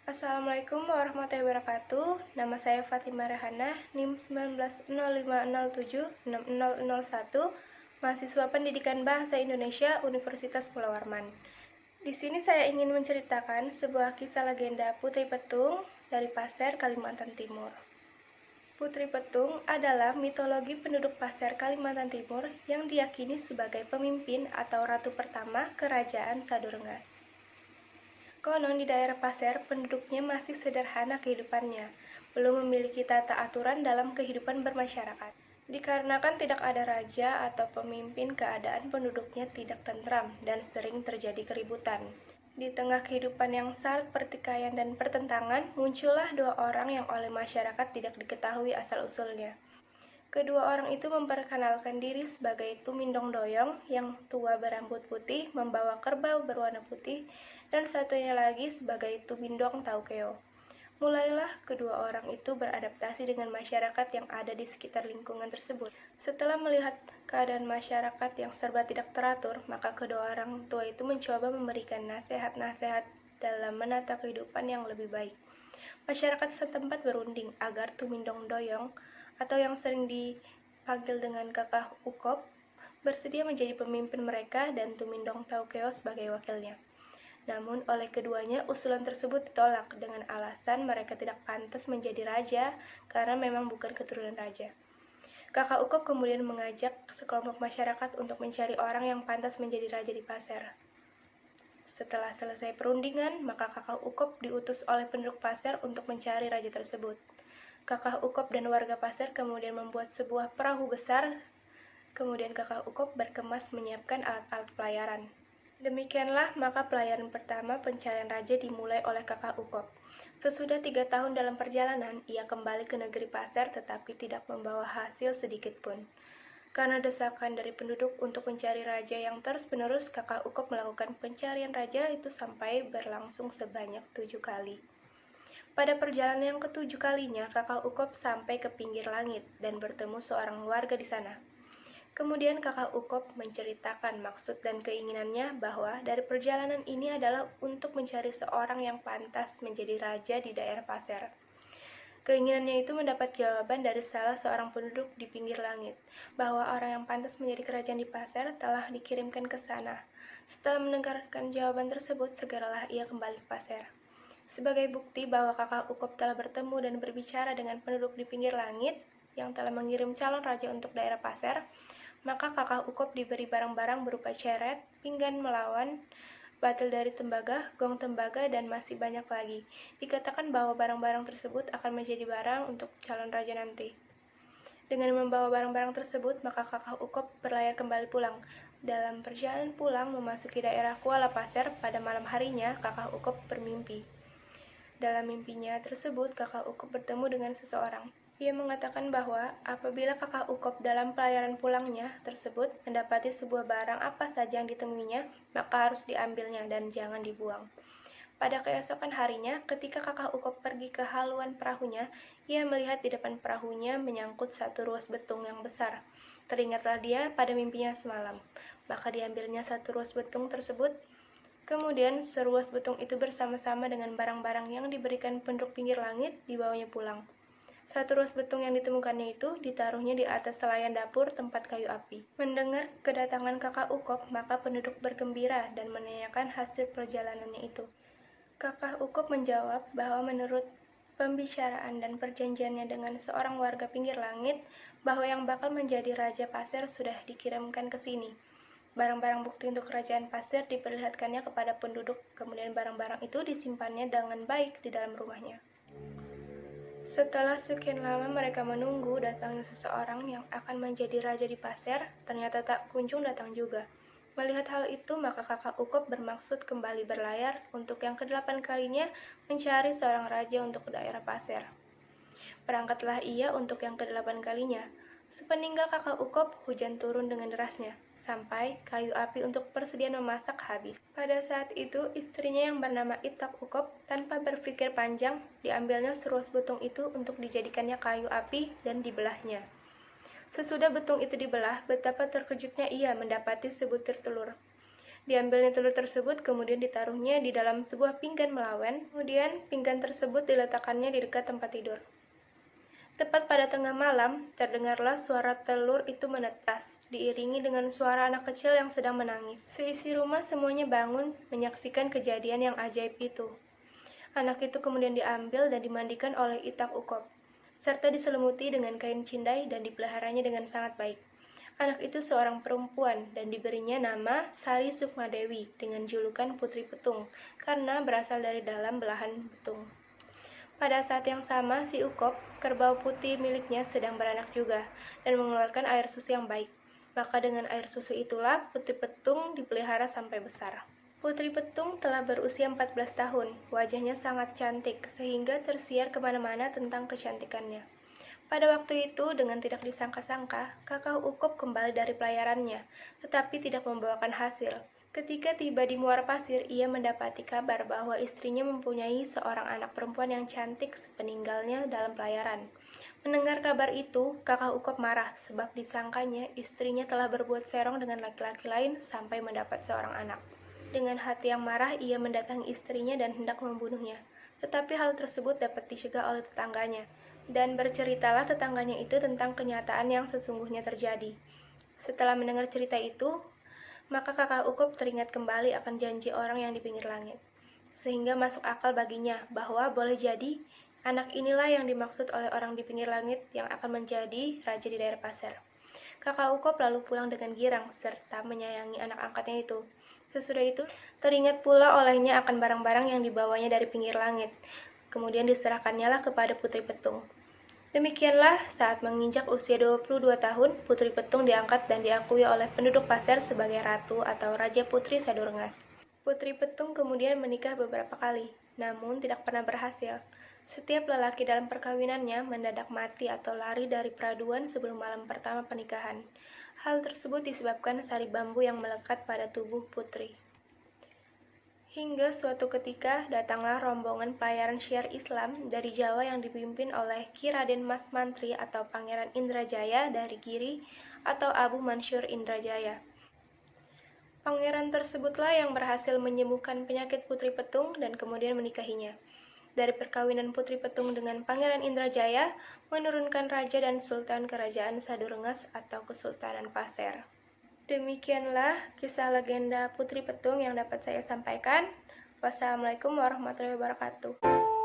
Assalamualaikum warahmatullahi wabarakatuh. Nama saya Fatimah Rehana, NIM 1905076001, mahasiswa Pendidikan Bahasa Indonesia Universitas Pulau Warman. Di sini saya ingin menceritakan sebuah kisah legenda Putri Petung dari Pasir, Kalimantan Timur. Putri Petung adalah mitologi penduduk Pasir, Kalimantan Timur yang diyakini sebagai pemimpin atau ratu pertama Kerajaan Sadurengas. Konon di daerah Pasir, penduduknya masih sederhana kehidupannya, belum memiliki tata aturan dalam kehidupan bermasyarakat. Dikarenakan tidak ada raja atau pemimpin, keadaan penduduknya tidak tentram dan sering terjadi keributan. Di tengah kehidupan yang syarat pertikaian dan pertentangan, muncullah dua orang yang oleh masyarakat tidak diketahui asal-usulnya. Kedua orang itu memperkenalkan diri sebagai Tumindong Doyong yang tua berambut putih, membawa kerbau berwarna putih, dan satunya lagi sebagai Tumindong Taukeo. Mulailah kedua orang itu beradaptasi dengan masyarakat yang ada di sekitar lingkungan tersebut. Setelah melihat keadaan masyarakat yang serba tidak teratur, maka kedua orang tua itu mencoba memberikan nasihat-nasihat dalam menata kehidupan yang lebih baik. Masyarakat setempat berunding agar Tumindong Doyong, atau yang sering dipanggil dengan Kakak Ukop, bersedia menjadi pemimpin mereka dan Tumindong Taukeo sebagai wakilnya. Namun oleh keduanya usulan tersebut ditolak dengan alasan mereka tidak pantas menjadi raja karena memang bukan keturunan raja. Kakak Ukop kemudian mengajak sekelompok masyarakat untuk mencari orang yang pantas menjadi raja di Pasir. Setelah selesai perundingan, maka Kakak Ukop diutus oleh penduduk Pasir untuk mencari raja tersebut. Kakak Ukop dan warga Pasir kemudian membuat sebuah perahu besar. Kemudian Kakak Ukop berkemas menyiapkan alat-alat pelayaran. Demikianlah maka pelayaran pertama pencarian raja dimulai oleh Kakak Ukop. Sesudah 3 tahun dalam perjalanan, ia kembali ke negeri Pasir tetapi tidak membawa hasil sedikit pun. Karena desakan dari penduduk untuk mencari raja yang terus-menerus, Kakak Ukop melakukan pencarian raja itu sampai berlangsung sebanyak 7 kali. Pada perjalanan yang ke-7 kalinya, Kakak Ukop sampai ke pinggir langit dan bertemu seorang warga di sana. Kemudian Kakak Ukop menceritakan maksud dan keinginannya bahwa dari perjalanan ini adalah untuk mencari seorang yang pantas menjadi raja di daerah Pasir. Keinginannya itu mendapat jawaban dari salah seorang penduduk di pinggir langit, bahwa orang yang pantas menjadi kerajaan di Pasir telah dikirimkan ke sana. Setelah mendengarkan jawaban tersebut, segeralah ia kembali ke Pasir. Sebagai bukti bahwa Kakak Ukop telah bertemu dan berbicara dengan penduduk di pinggir langit yang telah mengirim calon raja untuk daerah Pasir, maka Kakak Ukop diberi barang-barang berupa ceret, pinggan melawan, batil dari tembaga, gong tembaga, dan masih banyak lagi. Dikatakan bahwa barang-barang tersebut akan menjadi barang untuk calon raja nanti. Dengan membawa barang-barang tersebut, maka Kakak Ukop berlayar kembali pulang. Dalam perjalanan pulang memasuki daerah Kuala Pasir, pada malam harinya Kakak Ukop bermimpi. Dalam mimpinya tersebut, Kakak Ukop bertemu dengan seseorang. Ia mengatakan bahwa apabila Kakak Ukop dalam pelayaran pulangnya tersebut mendapati sebuah barang apa saja yang ditemuinya, maka harus diambilnya dan jangan dibuang. Pada keesokan harinya, ketika Kakak Ukop pergi ke haluan perahunya, ia melihat di depan perahunya menyangkut satu ruas betung yang besar. Teringatlah dia pada mimpinya semalam, maka diambilnya satu ruas betung tersebut. Kemudian seruas betung itu bersama-sama dengan barang-barang yang diberikan penduduk pinggir langit dibawanya pulang. Satu ruas betung yang ditemukannya itu ditaruhnya di atas selayan dapur tempat kayu api. Mendengar kedatangan Kakak Ukop, maka penduduk bergembira dan menanyakan hasil perjalanannya itu. Kakak Ukop menjawab bahwa menurut pembicaraan dan perjanjiannya dengan seorang warga pinggir langit, bahwa yang bakal menjadi Raja Pasir sudah dikirimkan ke sini. Barang-barang bukti untuk kerajaan Pasir diperlihatkannya kepada penduduk, kemudian barang-barang itu disimpannya dengan baik di dalam rumahnya. Setelah sekian lama mereka menunggu datangnya seseorang yang akan menjadi raja di Pasir, ternyata tak kunjung datang juga. Melihat hal itu, maka Kakak Ukop bermaksud kembali berlayar untuk yang ke-8 kalinya mencari seorang raja untuk daerah Pasir. Berangkatlah ia untuk yang ke-8 kalinya. Sepeninggal Kakak Ukop, hujan turun dengan derasnya, sampai kayu api untuk persediaan memasak habis. Pada saat itu, istrinya yang bernama Itak Ukop, tanpa berpikir panjang, diambilnya seruas betung itu untuk dijadikannya kayu api dan dibelahnya. Sesudah betung itu dibelah, betapa terkejutnya ia mendapati sebutir telur. Diambilnya telur tersebut, kemudian ditaruhnya di dalam sebuah pinggan melawan, kemudian pinggan tersebut diletakkannya di dekat tempat tidur. Tepat pada tengah malam, terdengarlah suara telur itu menetas, diiringi dengan suara anak kecil yang sedang menangis. Seisi rumah semuanya bangun menyaksikan kejadian yang ajaib itu. Anak itu kemudian diambil dan dimandikan oleh Itak Ukop, serta diselimuti dengan kain cindai dan dipeliharanya dengan sangat baik. Anak itu seorang perempuan dan diberinya nama Sari Sukmadewi dengan julukan Putri Petung karena berasal dari dalam belahan betung. Pada saat yang sama, si Ukop, kerbau putih miliknya sedang beranak juga dan mengeluarkan air susu yang baik. Maka dengan air susu itulah Putri Petung dipelihara sampai besar. Putri Petung telah berusia 14 tahun, wajahnya sangat cantik sehingga tersiar kemana-mana tentang kecantikannya. Pada waktu itu, dengan tidak disangka-sangka, Kakak Ukop kembali dari pelayarannya, tetapi tidak membawakan hasil. Ketika tiba di Muara Pasir, ia mendapati kabar bahwa istrinya mempunyai seorang anak perempuan yang cantik sepeninggalnya dalam pelayaran. Mendengar kabar itu, Kakak Ukop marah sebab disangkanya istrinya telah berbuat serong dengan laki-laki lain sampai mendapat seorang anak. Dengan hati yang marah, ia mendatangi istrinya dan hendak membunuhnya. Tetapi hal tersebut dapat dicegah oleh tetangganya. Dan berceritalah tetangganya itu tentang kenyataan yang sesungguhnya terjadi. Setelah mendengar cerita itu, maka Kakak Ukop teringat kembali akan janji orang yang di pinggir langit. Sehingga masuk akal baginya bahwa boleh jadi anak inilah yang dimaksud oleh orang di pinggir langit yang akan menjadi raja di daerah Pasir. Kakak Ukop lalu pulang dengan girang serta menyayangi anak angkatnya itu. Sesudah itu, teringat pula olehnya akan barang-barang yang dibawanya dari pinggir langit. Kemudian diserahkannya lah kepada Putri Petung. Demikianlah, saat menginjak usia 22 tahun, Putri Petung diangkat dan diakui oleh penduduk Pasir sebagai ratu atau Raja Putri Sadurengas. Putri Petung kemudian menikah beberapa kali, namun tidak pernah berhasil. Setiap lelaki dalam perkawinannya mendadak mati atau lari dari peraduan sebelum malam pertama pernikahan. Hal tersebut disebabkan sari bambu yang melekat pada tubuh putri. Hingga suatu ketika datanglah rombongan pelayaran syiar Islam dari Jawa yang dipimpin oleh Ki Raden Mas Mantri atau Pangeran Indrajaya dari Giri atau Abu Mansur Indrajaya. Pangeran tersebutlah yang berhasil menyembuhkan penyakit Putri Petung dan kemudian menikahinya. Dari perkawinan Putri Petung dengan Pangeran Indrajaya, menurunkan Raja dan Sultan Kerajaan Sadurengas atau Kesultanan Pasir. Demikianlah kisah legenda Putri Petung yang dapat saya sampaikan. Wassalamualaikum warahmatullahi wabarakatuh.